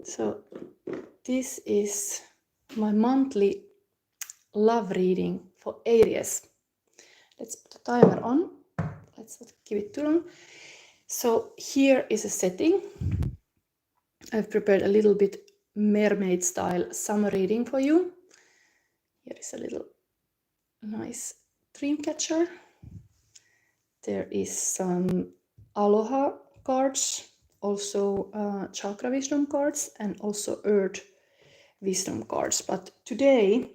So this is my monthly love reading for Aries. Let's put the timer on. Let's not give it too long. So here is a setting. I've prepared a little bit mermaid style summer reading for you. Here is a little nice dream catcher. There is some aloha cards, also chakra wisdom cards, and also earth wisdom cards. But today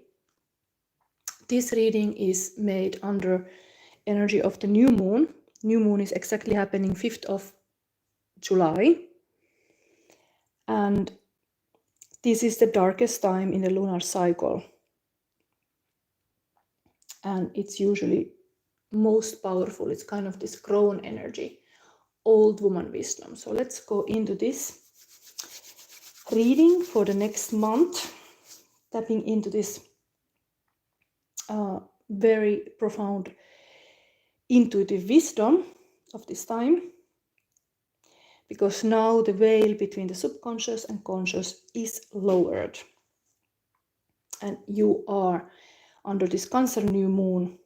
this reading is made under energy of the new moon. New moon is exactly happening 5th of July. And this is the darkest time in the lunar cycle. And it's usually most powerful. It's kind of this crone energy, old woman wisdom. So let's go into this reading for the next month, tapping into this very profound intuitive wisdom of this time, because now the veil between the subconscious and conscious is lowered, and you are under this Cancer new moon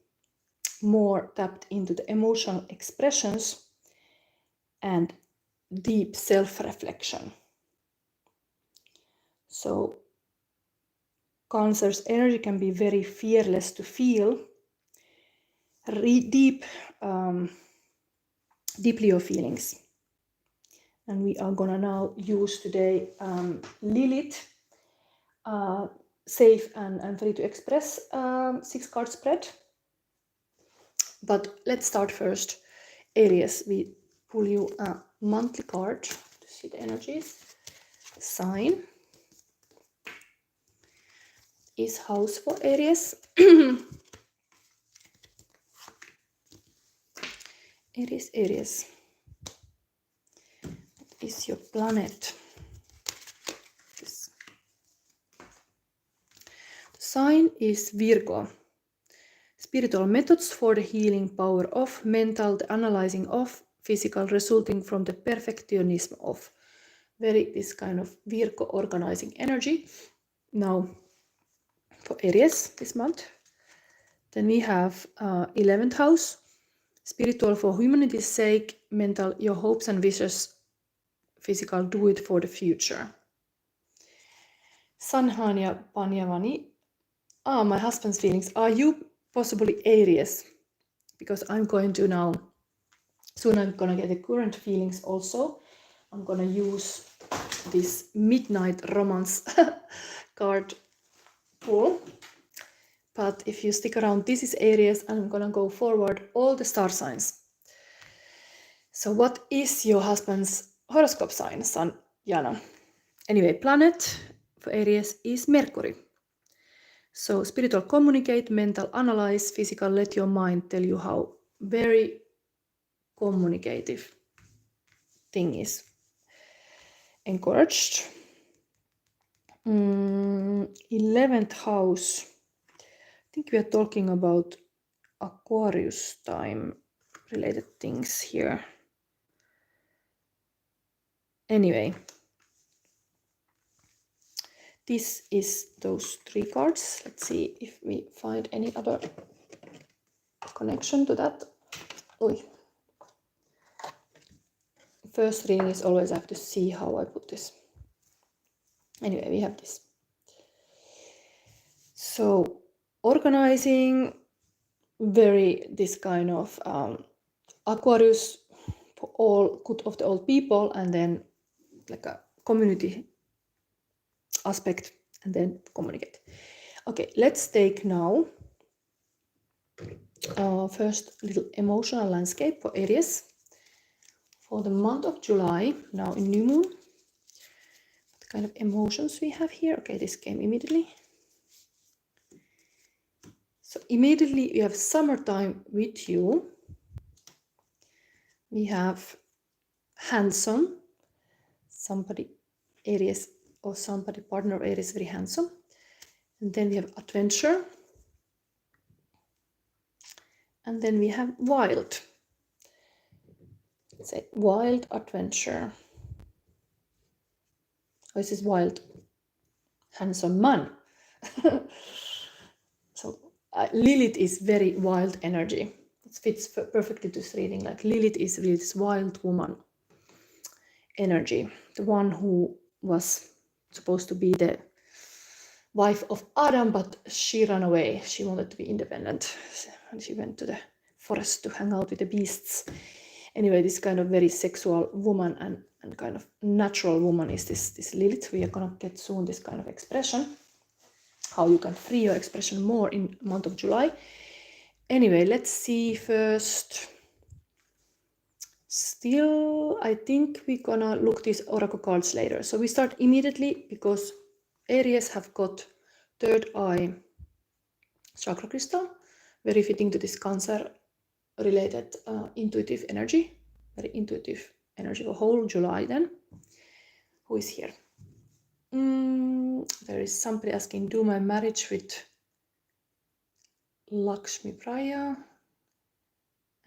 more tapped into the emotional expressions and deep self-reflection. So Cancer's energy can be very fearless to feel deeply your feelings. And we are gonna now use today Lilith, safe and free to express 6-card spread. But let's start first. Aries, we pull you a monthly card to see the energies. Sign is house for Aries. Aries. What is your planet? This. The sign is Virgo. Spiritual methods for the healing power of mental, the analyzing of physical, resulting from the perfectionism of. Very this kind of Virgo organizing energy. Now for Aries this month. Then we have 11th house, spiritual for humanity's sake, mental, your hopes and wishes, physical, do it for the future. Sanhanya Panyavani, my husband's feelings. Are you possibly Aries? Because I'm going to now, soon I'm gonna get the current feelings also. I'm gonna use this midnight romance card pull. But if you stick around, this is Aries, and I'm gonna go forward all the star signs. So what is your husband's horoscope sign, Jana? Anyway, planet for Aries is Mercury. So spiritual communicate, mental analyze, physical let your mind tell you how. Very communicative thing is encouraged. 11th house. I think we are talking about Aquarius time related things here. Anyway, this is those 3 cards. Let's see if we find any other connection to that. Oy. First reading is always I have to see how I put this. Anyway, we have this. So organizing, very this kind of Aquarius for all good of the old people, and then like a community aspect, and then communicate. Okay, let's take now first little emotional landscape for Aries for the month of July, now in new moon. What kind of emotions we have here? Okay, this came immediately. So immediately we have summertime with you. We have handsome, somebody Aries or somebody partner of Aries very handsome. And then we have adventure. And then we have wild. Let's say wild adventure. Oh, it's this wild, handsome man. So Lilith is very wild energy. It fits perfectly to this reading. Like Lilith is really this wild woman energy, the one who was supposed to be the wife of Adam, but she ran away. She wanted to be independent, and she went to the forest to hang out with the beasts. Anyway, this kind of very sexual woman and kind of natural woman is this Lilith. We are gonna get soon this kind of expression, how you can free your expression more in the month of July. Anyway, let's see first. Still, I think we're gonna look these oracle cards later. So we start immediately because Aries have got third eye chakra crystal, very fitting to this Cancer related intuitive energy, very intuitive energy for whole July then. Who is here? There is somebody asking, do my marriage with Lakshmi Praya?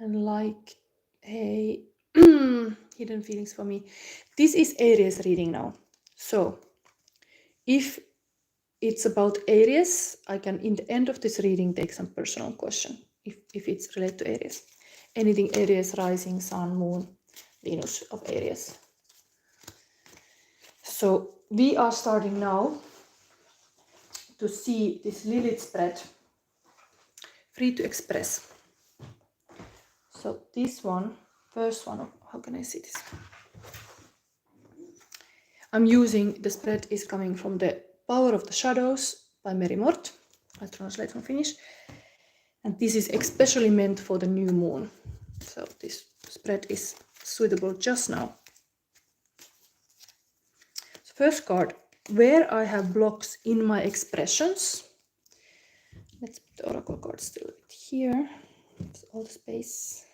And like, hey, hidden feelings for me. This is Aries reading now. So if it's about Aries, I can, in the end of this reading, take some personal question, if it's related to Aries. Anything Aries, rising, sun, moon, Venus of Aries. So we are starting now to see this Lilith spread, free to express. So this one, first one, how can I see this? I'm using, the spread is coming from the Power of the Shadows by Mary Mort. I translate from Finnish. And this is especially meant for the new moon. So this spread is suitable just now. So first card, where I have blocks in my expressions. Let's put the oracle card still a bit here. It's all the space.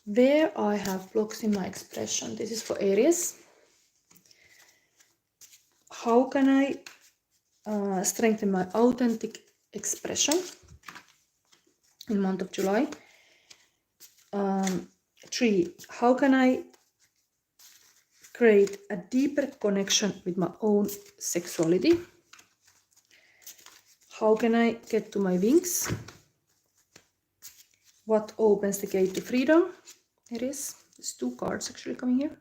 Where I have blocks in my expression. This is for Aries. How can I strengthen my authentic expression in the month of July? 3. How can I create a deeper connection with my own sexuality? How can I get to my wings? What opens the gate to freedom? There's 2 cards actually coming here.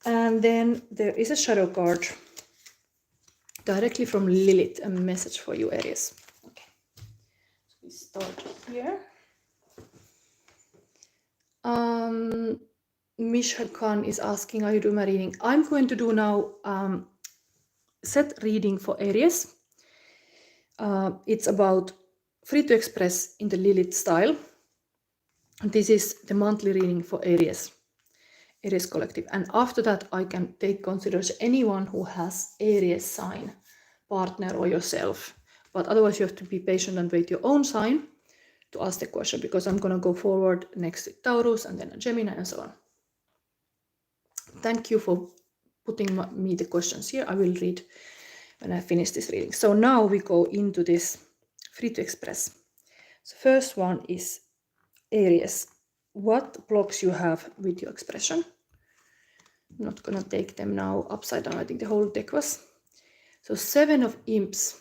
And then there is a shadow card directly from Lilith, a message for you, Aries. Okay, so we start here. Mishal Khan is asking, are you doing my reading? I'm going to do now set reading for Aries. It's about free to express in the Lilith style. This is the monthly reading for Aries collective. And after that, I can take consideration anyone who has Aries sign, partner or yourself. But otherwise, you have to be patient and wait your own sign to ask the question, because I'm going to go forward next to Taurus and then a Gemini and so on. Thank you for putting me the questions here. I will read when I finish this reading. So now we go into this free to express. So first one is Aries. What blocks you have with your expression? I'm not going to take them now upside down. I think the whole deck was. So 7 of Imps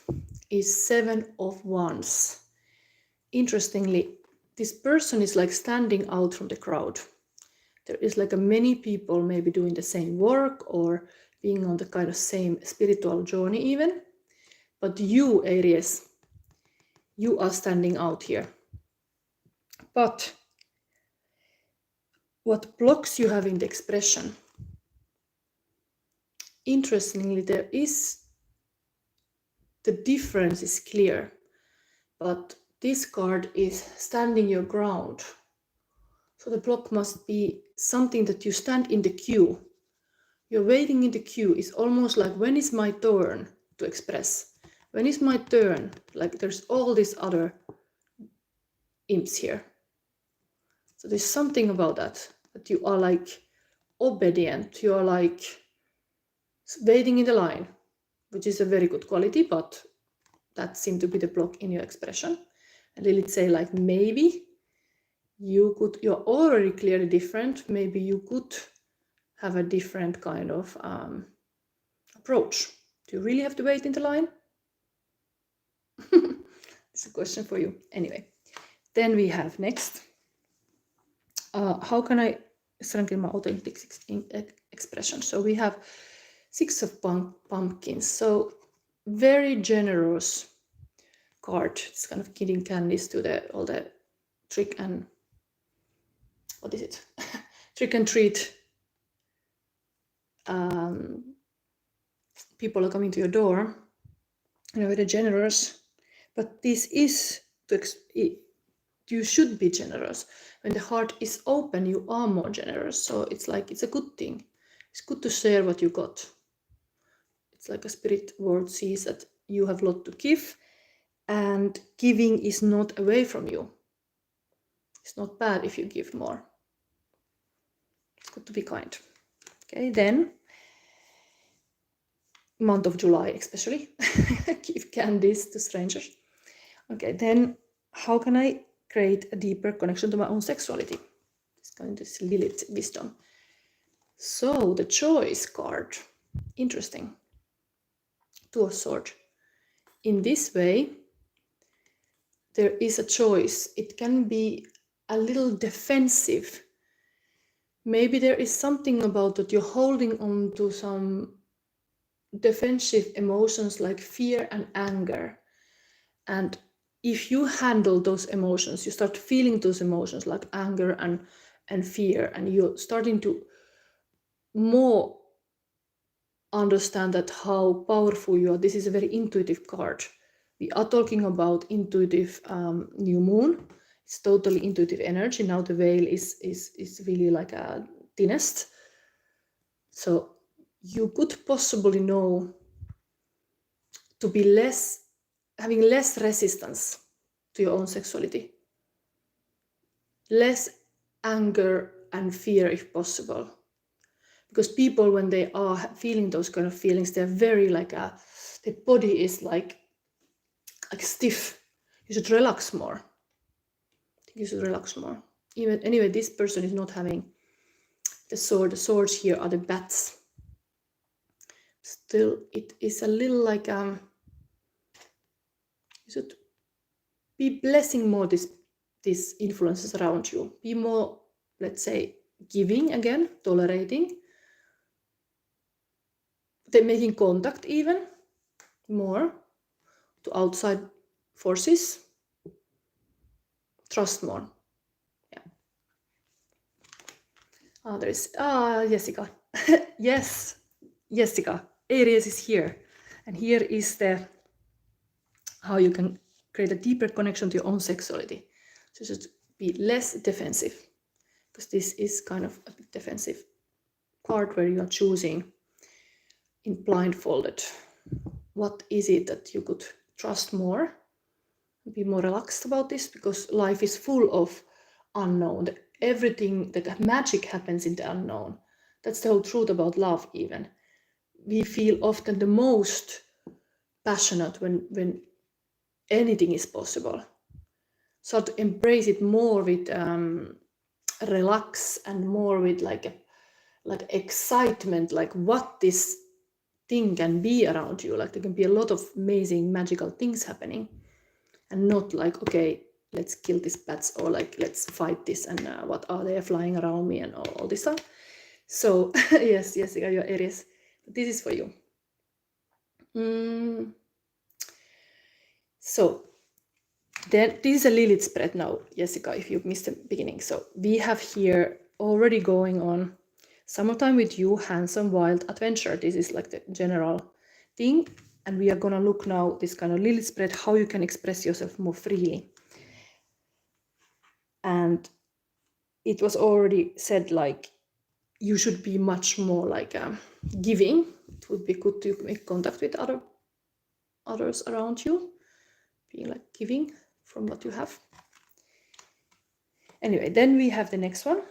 is 7 of Wands. Interestingly, this person is like standing out from the crowd. There is like many people maybe doing the same work or being on the kind of same spiritual journey even. But you, Aries, you are standing out here. But what blocks you have in the expression? Interestingly, there is, the difference is clear, but this card is standing your ground. So the block must be something that you stand in the queue. You're waiting in the queue. It's almost like, when is my turn to express? When is my turn? Like there's all these other imps here. So there's something about that you are like obedient. You are like waiting in the line, which is a very good quality, but that seemed to be the block in your expression. And Lilith say like, maybe you're already clearly different. Maybe you could have a different kind of approach. Do you really have to wait in the line? It's a question for you. Anyway, then we have next. How can I strengthen my authentic expression? So we have 6 of pumpkins. So very generous card. It's kind of giving candies to all the trick and what is it? Trick and treat. People are coming to your door. You're very generous, but this is you should be generous. When the heart is open, you are more generous. So it's like it's a good thing. It's good to share what you got. It's like a spirit world sees that you have a lot to give, and giving is not away from you. It's not bad if you give more. It's good to be kind. Okay, then month of July especially, give candies to strangers. Okay, then how can I create a deeper connection to my own sexuality? It's going to Lilith wisdom. So the choice card, interesting. Two of Swords. In this way, there is a choice. It can be a little defensive. Maybe there is something about that you're holding on to some defensive emotions like fear and anger. And if you handle those emotions, you start feeling those emotions like anger and fear, and you're starting to more understand that how powerful you are. This is a very intuitive card. We are talking about intuitive new moon. It's totally intuitive energy. Now the veil is really like a thinnest. So you could possibly know to be having less resistance to your own sexuality, less anger and fear if possible. Because people, when they are feeling those kind of feelings, they're very like their body is like stiff. You should relax more. I think you should relax more. Anyway, this person is not having the sword. The swords here are the bats. Still, it is a little like you should be blessing more these influences around you. Be more, let's say, giving again, tolerating. They're making contact even more to outside forces. Trust more. Yeah. There is Jessica. Yes, Jessica. Aries is here, and here is the how you can create a deeper connection to your own sexuality. So just be less defensive, because this is kind of a bit defensive part where you are choosing in blindfolded. What is it that you could trust more? Be more relaxed about this, because life is full of unknown. Everything, that magic happens in the unknown. That's the whole truth about love. Even we feel often the most passionate when anything is possible. So to embrace it more with relax and more with like excitement, like what this thing can be around you. Like there can be a lot of amazing magical things happening, and not like, okay, let's kill these bats, or like let's fight this, and what are they flying around me, and all this stuff. So yes, you're Aries. This is for you. So then this is a Lilith spread now, Jessica, if you missed the beginning. So we have here already going on summertime with you, handsome, wild adventure. This is like the general thing. And we are gonna look now this kind of Lilith spread, how you can express yourself more freely. And it was already said, like, you should be much more like giving. It would be good to make contact with others around you, being like giving from what you have. Anyway, then we have the next one.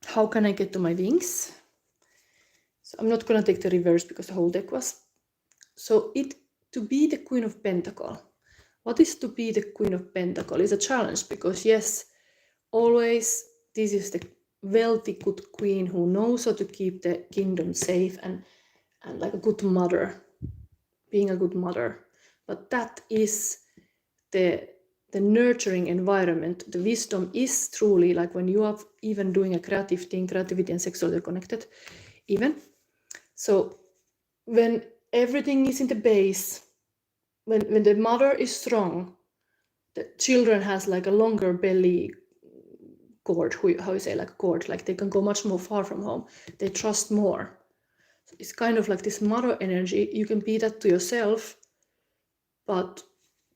How can I get to my wings? So I'm not gonna take the reverse because the whole deck was. So to be the Queen of Pentacle. What is to be the Queen of Pentacle is a challenge, because yes, always this is the wealthy good queen who knows how to keep the kingdom safe and like a good mother, being a good mother. But that is the nurturing environment. The wisdom is truly like when you are even doing a creative thing, creativity and sexuality are connected even. So when everything is in the base, when the mother is strong, the children has like a longer belly cord, how you say, like cord, like they can go much more far from home. They trust more. So it's kind of like this mother energy. You can be that to yourself, but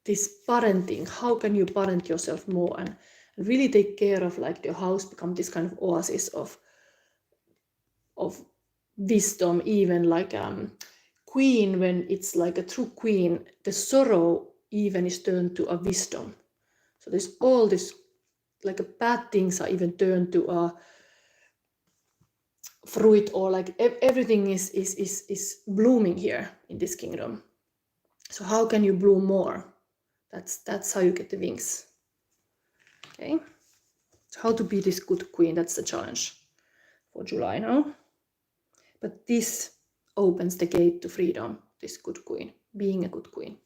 this parenting, how can you parent yourself more and really take care of like your house become this kind of oasis of wisdom, even like queen, when it's like a true queen, the sorrow even is turned to a wisdom. So there's all this like bad things are even turned to a fruit, or like everything is blooming here in this kingdom. So how can you bloom more? That's how you get the wings. Okay, so how to be this good queen, that's the challenge for July now. But this opens the gate to freedom, this good queen, being a good queen.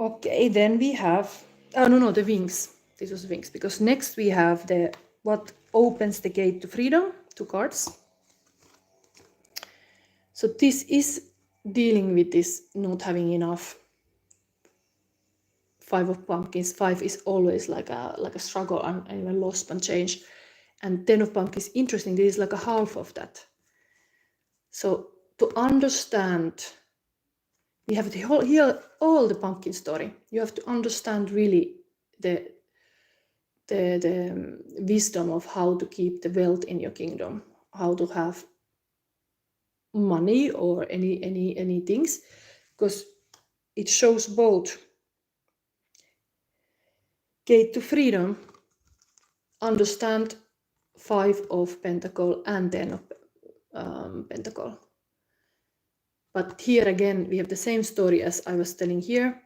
Okay, then we have, oh no, the wings. This was wings, because next we have the what opens the gate to freedom, 2 cards. So this is dealing with this not having enough. 5 of pumpkins. 5 is always like a struggle and even loss and change. And 10 of pumpkins, interesting, this is like a half of that. So to understand, we have the whole here, all the pumpkin story. You have to understand really the wisdom of how to keep the wealth in your kingdom, how to have money or any things, because it shows both gate to freedom, understand 5 of pentacle and 10 of pentacle. But here again we have the same story as I was telling here,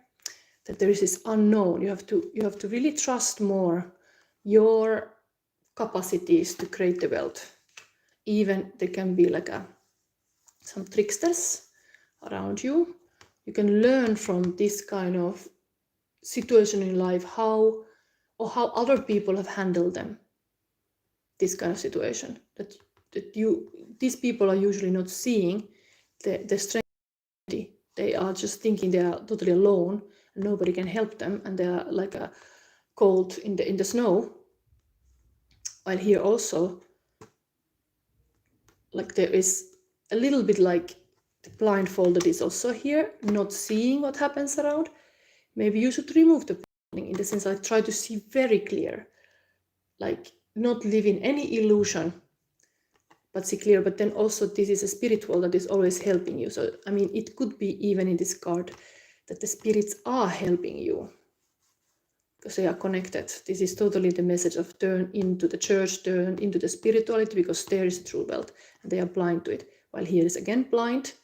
that there is this unknown. You have to really trust more your capacities to create the wealth. Even there can be like some tricksters around you. You can learn from this kind of situation in life how other people have handled them. This kind of situation that these people are usually not seeing the strength. They are just thinking they are totally alone and nobody can help them, and they are like a cold in the snow. While here also, like there is a little bit like the blindfolded is also here, not seeing what happens around. Maybe you should remove the blinding, in the sense like try to see very clear, like not live in any illusion, but see clear. But then also this is a spiritual that is always helping you. So I mean, it could be even in this card that the spirits are helping you because they are connected. This is totally the message of turn into the church, turn into the spirituality, because there is true wealth and they are blind to it. While here is again blind,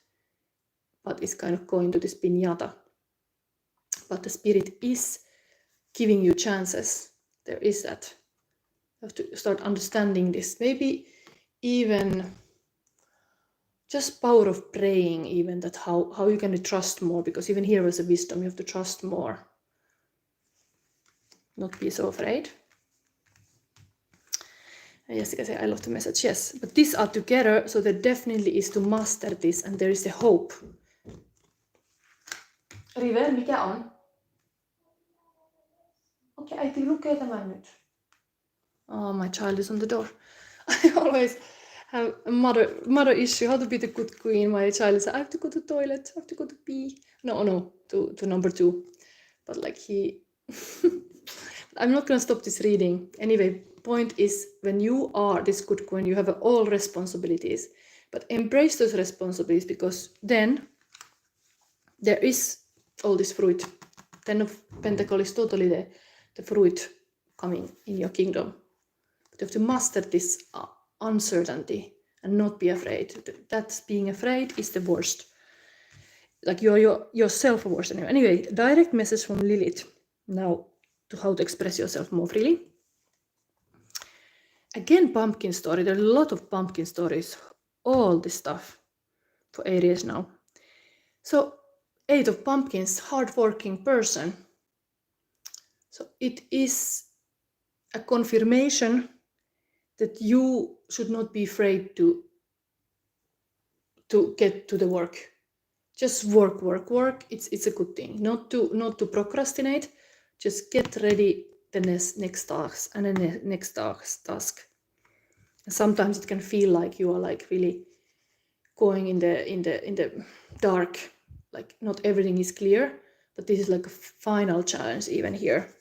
but it's kind of going to this piñata. But the spirit is giving you chances. There is that. You have to start understanding this. Maybe even just power of praying, even that how you can trust more, because even here is a wisdom. You have to trust more. Not be so afraid. Jessica said, I love the message. Yes, but these are together, so there definitely is to master this, and there is a hope. River, mikä on? Okei, äiti lukee tämän nyt. Oh, my child is on the door. I always have a mother issue, how to be the good queen. My child is, I have to go to the toilet, I have to go to pee. No, to number 2. But like he... I'm not going to stop this reading. Anyway, point is, when you are this good queen, you have all responsibilities. But embrace those responsibilities, because then there is all this fruit. 10 of Pentacles is totally the fruit coming in your kingdom. But you have to master this uncertainty and not be afraid. That's being afraid is the worst. Like you're yourself worse anyway. Anyway, direct message from Lilith. Now, to how to express yourself more freely. Again, pumpkin story. There are a lot of pumpkin stories. All this stuff for Aries now. So, 8 of Pumpkins, hardworking person. So it is a confirmation that you should not be afraid to get to the work. Just work. It's a good thing. Not to procrastinate. Just get ready the next task and the next task. And sometimes it can feel like you are like really going in the dark. Like not everything is clear, but this is like a final challenge even here.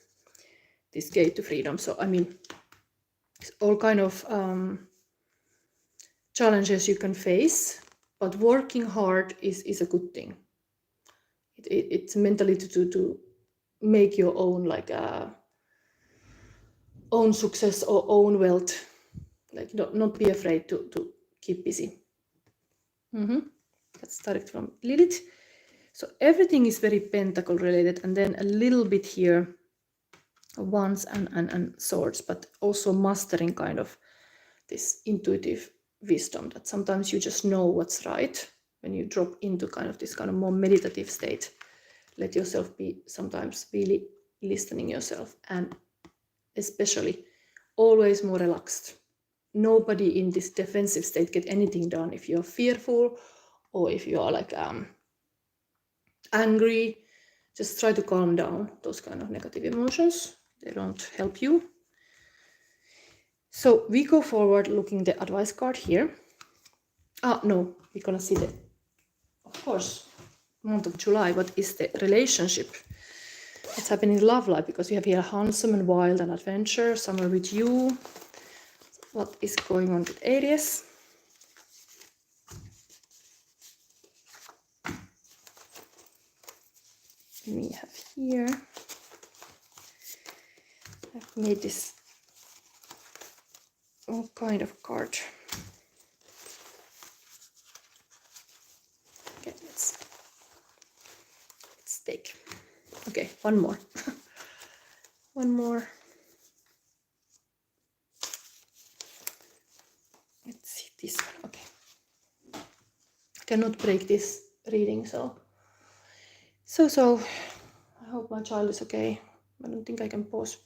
This gate to freedom. So I mean, it's all kind of challenges you can face, but working hard is a good thing. It's mentally to make your own like own success or own wealth. Like not be afraid to keep busy. Let's start from Lilith. So everything is very pentacle related, and then a little bit here wands and swords, but also mastering kind of this intuitive wisdom that sometimes you just know what's right when you drop into kind of this kind of more meditative state. Let yourself be sometimes really listening yourself, and especially always more relaxed. Nobody in this defensive state get anything done if you're fearful or if you are like angry. Just try to calm down those kind of negative emotions. They don't help you. So we go forward looking the advice card here. No, we're gonna see the, of course, month of July. What is the relationship? What's happening in love life? Because we have here handsome and wild and adventure, summer with you. What is going on with Aries? We have here, I've made this all kind of card. Okay, let's take, okay, one more. One more. Let's see this one. Okay, I cannot break this reading, so I hope my child is okay. I don't think I can pause.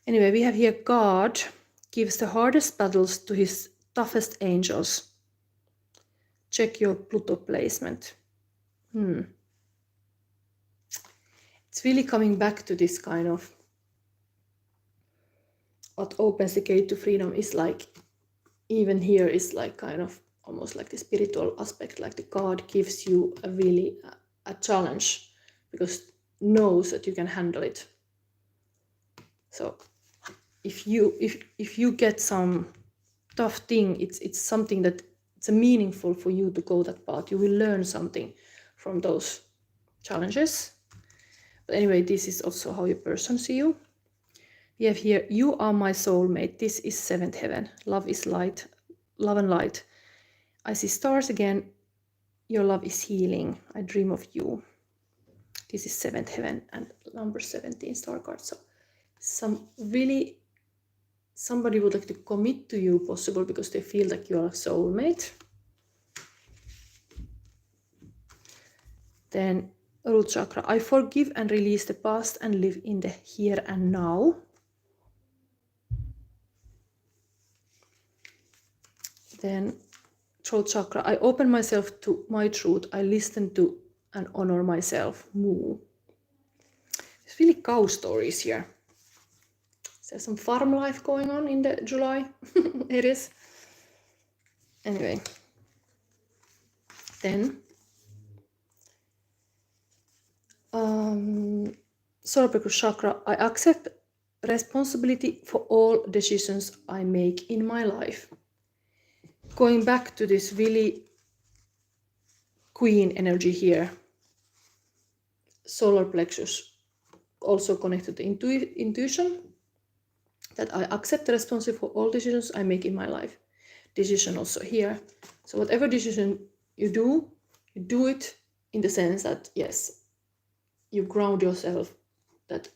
Anyway, we have here God gives the hardest battles to his toughest angels. Check your Pluto placement. It's really coming back to this kind of what opens the gate to freedom is like, even here is like kind of almost like the spiritual aspect, like the God gives you a really a challenge because knows that you can handle it. So if you get some tough thing, it's something that it's a meaningful for you to go that path. You will learn something from those challenges. But anyway, this is also how your person see you. We have here, you are my soulmate. This is 7th heaven. Love is light, love and light. I see stars again. Your love is healing. I dream of you. This is 7th heaven and number 17 star card. So somebody would like to commit to you, possible because they feel like you are a soulmate. Then root chakra, I forgive and release the past and live in the here and now. Then throat chakra, I open myself to my truth. I listen to and honor myself. Moo. There's really cow stories here. There's some farm life going on in the July. It is. Anyway. Then solar plexus chakra, I accept responsibility for all decisions I make in my life. Going back to this really queen energy here. Solar plexus also connected to intuition, that I accept the responsibility for all decisions I make in my life. Decision also here. So whatever decision you do it in the sense that yes, you ground yourself, that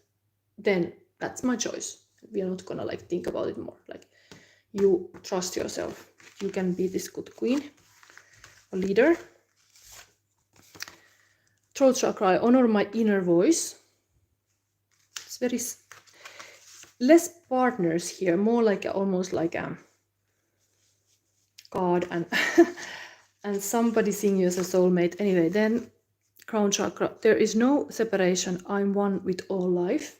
then that's my choice. We are not gonna like think about it more. Like, you trust yourself. You can be this good queen, a leader. Throat chakra, I honor my inner voice. It's very less partners here, more like almost like a god and and somebody seeing you as a soulmate. Anyway, then crown chakra, there is no separation. I'm one with all life.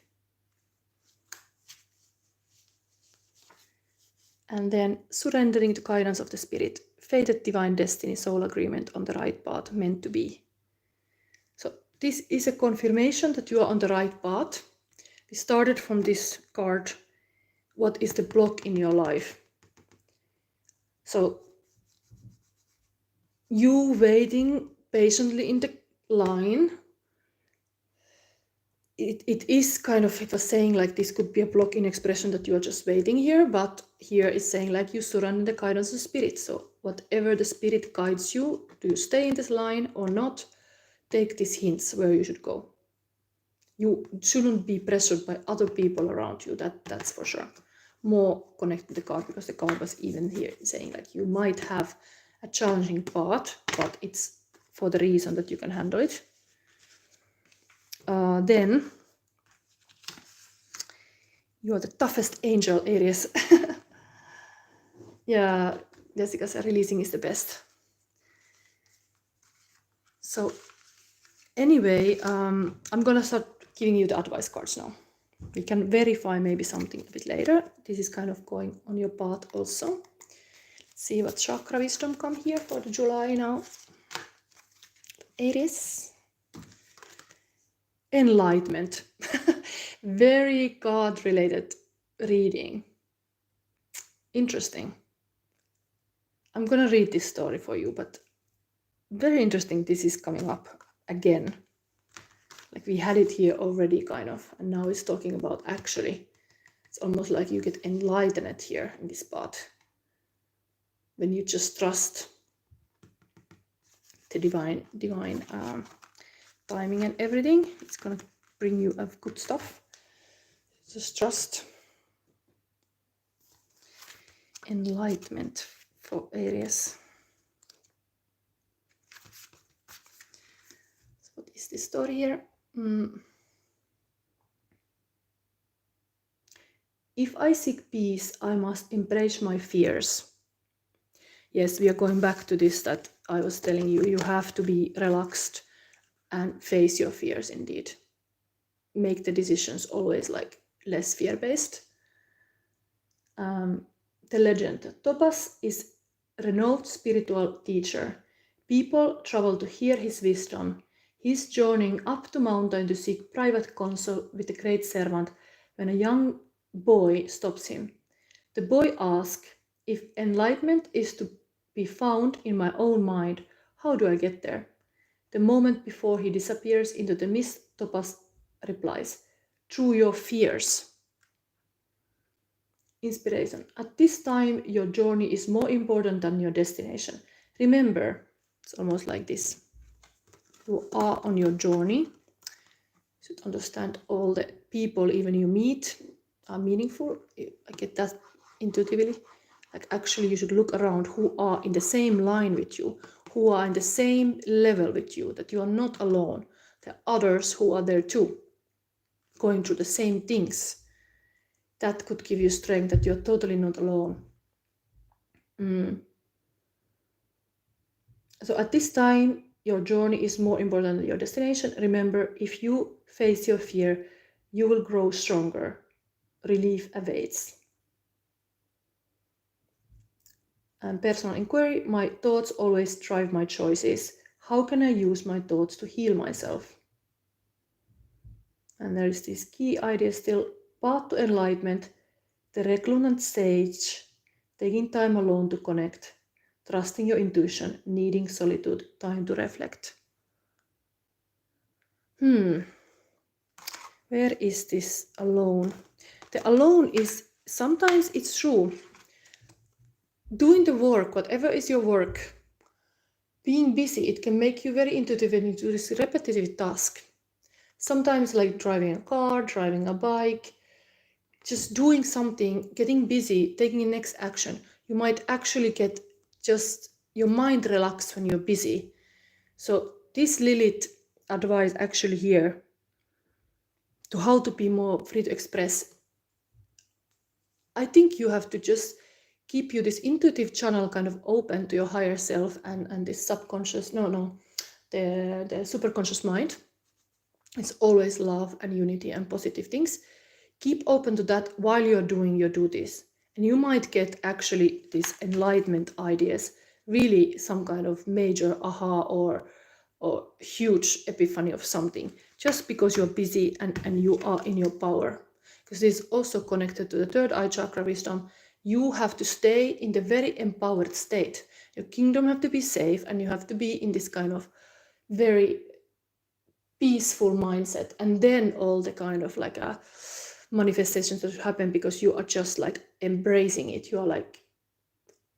And then surrendering to guidance of the spirit, fated divine destiny, soul agreement, on the right path, meant to be. So this is a confirmation that you are on the right path. We started from this card, what is the block in your life? So you waiting patiently in the line, it is kind of, it was saying like this could be a block in expression that you are just waiting here, but here it's saying like you surrender the guidance of spirit. So whatever the spirit guides you, do you stay in this line or not? Take these hints where you should go. You shouldn't be pressured by other people around you, that's for sure. More connect with the card, because the card was even here saying like you might have a challenging part, but it's for the reason that you can handle it. Then you are the toughest angel, Aries. Yeah, Jessica said releasing is the best. So anyway, I'm gonna start giving you the advice cards now. We can verify maybe something a bit later. This is kind of going on your path also. Let's see what chakra wisdom come here for the July now. Aries. Enlightenment. Very God-related reading. Interesting. I'm gonna read this story for you, but very interesting this is coming up again. Like we had it here already kind of, and now it's talking about actually. It's almost like you get enlightened here in this part. When you just trust the divine timing and everything, it's gonna bring you up good stuff. Just trust. Enlightenment for Aries. So what is this story here? If I seek peace, I must embrace my fears. Yes, we are going back to this that I was telling you. You have to be relaxed and face your fears indeed. Make the decisions always like less fear-based. The legend. Topaz is a renowned spiritual teacher. People travel to hear his wisdom. He's journeying up the mountain to seek private counsel with the great servant when a young boy stops him. The boy asks, if enlightenment is to be found in my own mind, how do I get there? The moment before he disappears into the mist, Topaz replies, through your fears. Inspiration. At this time, your journey is more important than your destination. Remember, it's almost like this. You are on your journey. You should understand all the people even you meet are meaningful. I get that intuitively. Like actually you should look around who are in the same line with you, who are in the same level with you, that you are not alone. There are others who are there too, going through the same things. That could give you strength that you're totally not alone. So at this time, your journey is more important than your destination. Remember, if you face your fear, you will grow stronger. Relief awaits. And personal inquiry, my thoughts always drive my choices. How can I use my thoughts to heal myself? And there is this key idea still, path to enlightenment, the recludant stage, taking time alone to connect, trusting your intuition, needing solitude, time to reflect. Where is this alone? The alone is, sometimes it's true. Doing the work, whatever is your work, being busy, it can make you very intuitive into this repetitive task. Sometimes like driving a car, driving a bike, just doing something, getting busy, taking the next action. You might actually get just your mind relaxed when you're busy. So this Lilith advice actually here to how to be more free to express. I think you have to just keep you this intuitive channel kind of open to your higher self and this subconscious, the superconscious mind. It's always love and unity and positive things. Keep open to that while you're doing your duties. And you might get actually these enlightenment ideas, really some kind of major aha or huge epiphany of something, just because you're busy and you are in your power. Because this is also connected to the third eye chakra wisdom. You have to stay in the very empowered state. Your kingdom have to be safe and you have to be in this kind of very peaceful mindset, and then all the kind of like manifestations that happen because you are just like embracing it. You are like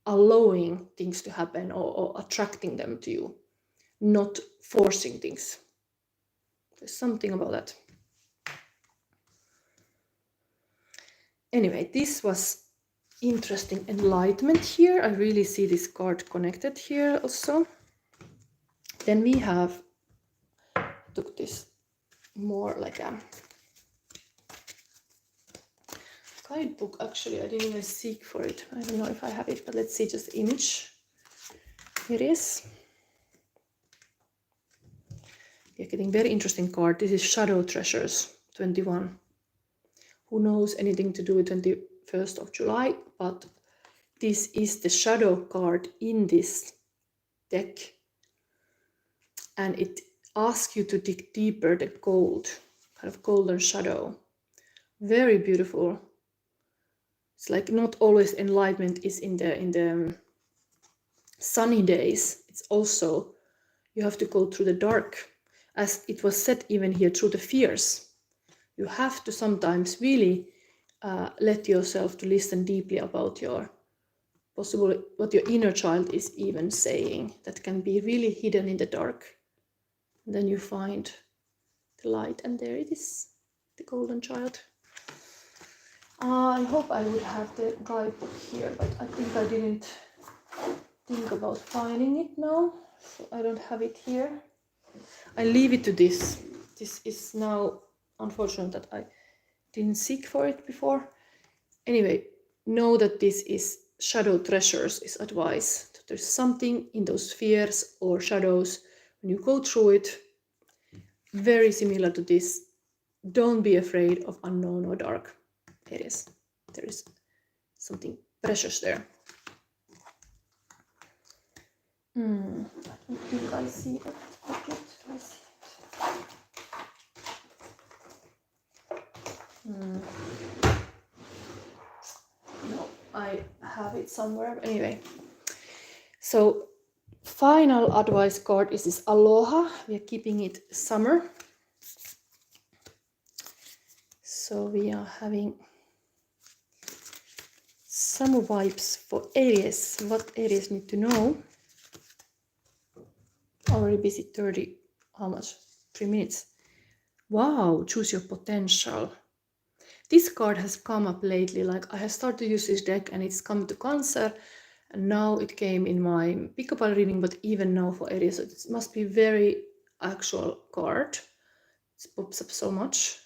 allowing things to happen or attracting them to you, not forcing things. There's something about that. Anyway, this was interesting enlightenment here. I really see this card connected here also. Then we have, took this more like a guidebook. Actually, I didn't even seek for it. I don't know if I have it, but let's see just the image. Here it is. You're getting very interesting card. This is Shadow Treasures 21. Who knows anything to do with 21st of July, but this is the shadow card in this deck. And it asks you to dig deeper, the gold, kind of golden shadow. Very beautiful. It's like not always enlightenment is in the sunny days. It's also, you have to go through the dark, as it was said even here, through the fears. You have to sometimes really let yourself to listen deeply about your possible, what your inner child is even saying, that can be really hidden in the dark. And then you find the light, and there it is, the golden child. I hope I would have the guidebook here, but I think I didn't think about finding it now, so I don't have it here. I leave it to this. This is now unfortunate that I didn't seek for it before. Anyway, know that this is Shadow Treasures is advice. There's something in those fears or shadows when you go through it, very similar to this. Don't be afraid of unknown or dark. There is something precious there. I don't think I see it. Do I see it? No, I have it somewhere. Anyway, so final advice card is this Aloha. We are keeping it summer. So we are having summer vibes for Aries. What Aries need to know? Already busy 30, how much? 3 minutes. Wow, choose your potential. This card has come up lately. Like I have started to use this deck and it's come to Cancer. And now it came in my pick-up reading, but even now for Aries, it must be very actual card. It pops up so much.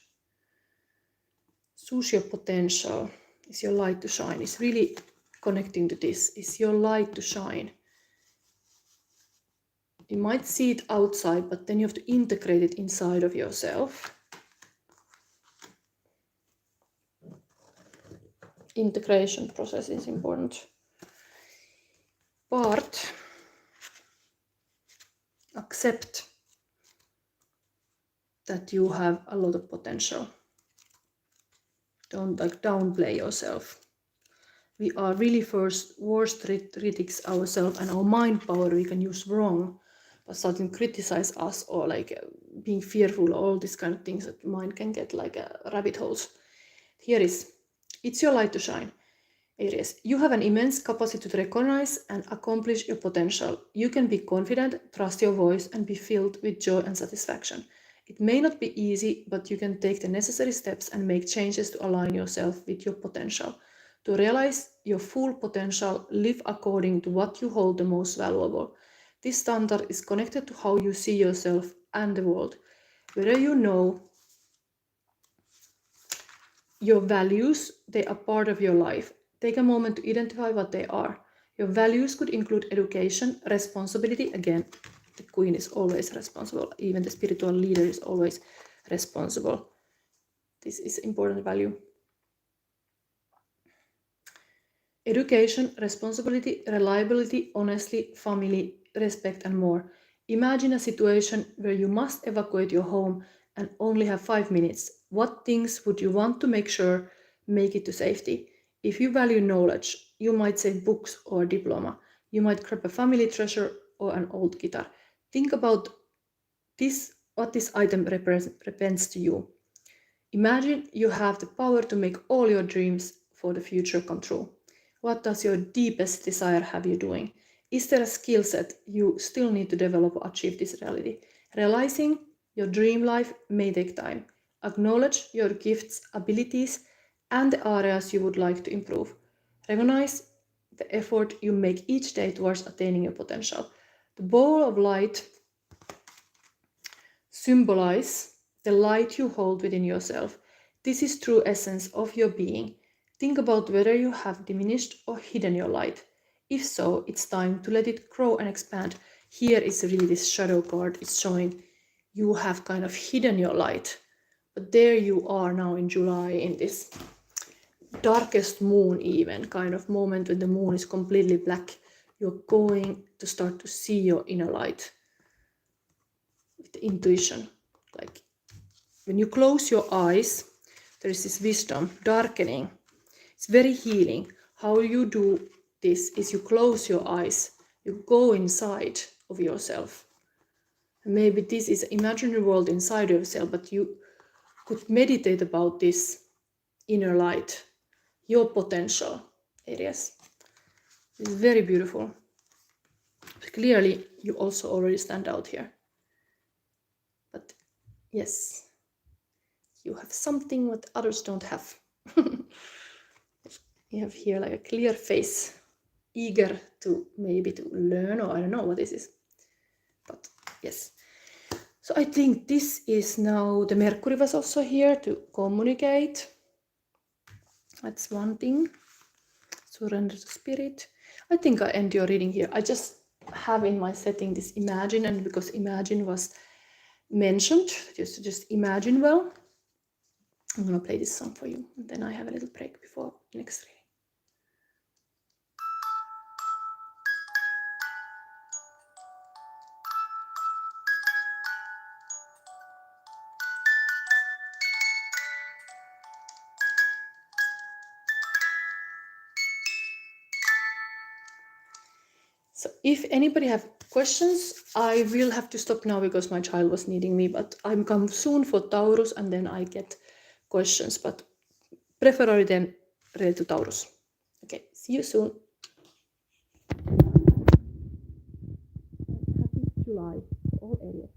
Choose your potential. Is your light to shine. It's really connecting to this. Is your light to shine. You might see it outside, but then you have to integrate it inside of yourself. Integration process is important. Part. Accept that you have a lot of potential. Don't like downplay yourself. We are really worst critics ourselves, and our mind power we can use wrong. But starting to criticize us or like being fearful, all these kind of things that mind can get like rabbit holes. Here is, it's your light to shine. Aries, you have an immense capacity to recognize and accomplish your potential. You can be confident, trust your voice, and be filled with joy and satisfaction. It may not be easy, but you can take the necessary steps and make changes to align yourself with your potential. To realize your full potential, live according to what you hold the most valuable. This standard is connected to how you see yourself and the world. Whether you know your values, they are part of your life. Take a moment to identify what they are. Your values could include education, responsibility. Again, the queen is always responsible. Even the spiritual leader is always responsible. This is important value. Education, responsibility, reliability, honesty, family, respect, and more. Imagine a situation where you must evacuate your home and only have 5 minutes. What things would you want to make sure make it to safety? If you value knowledge, you might say books or a diploma. You might grab a family treasure or an old guitar. Think about this, what this item represents to you. Imagine you have the power to make all your dreams for the future come true. What does your deepest desire have you doing? Is there a skill set you still need to develop or achieve this reality? Realizing your dream life may take time. Acknowledge your gifts, abilities, and the areas you would like to improve. Recognize the effort you make each day towards attaining your potential. The ball of light symbolizes the light you hold within yourself. This is true essence of your being. Think about whether you have diminished or hidden your light. If so, it's time to let it grow and expand. Here is really this shadow card. It's showing you have kind of hidden your light. But there you are now in July in this darkest moon even kind of moment when the moon is completely black. You're going to start to see your inner light with intuition. Like when you close your eyes, there is this wisdom, darkening. It's very healing. How you do this is you close your eyes, you go inside of yourself. And maybe this is an imaginary world inside yourself, but you could meditate about this inner light, your potential areas. It's very beautiful. Clearly, you also already stand out here. But yes, you have something what others don't have. You have here like a clear face, eager to maybe to learn, or I don't know what this is. But yes. So I think this is now, the Mercury was also here to communicate. That's one thing. Surrender to spirit. I think I end your reading here. I just have in my setting this imagine, and because imagine was mentioned, just imagine well. I'm gonna play this song for you, and then I have a little break before next reading. So if anybody have questions, I will have to stop now because my child was needing me, but I'm come soon for Taurus and then I get questions, but preferably then related to Taurus. Okay, see you soon. Happy July, all areas.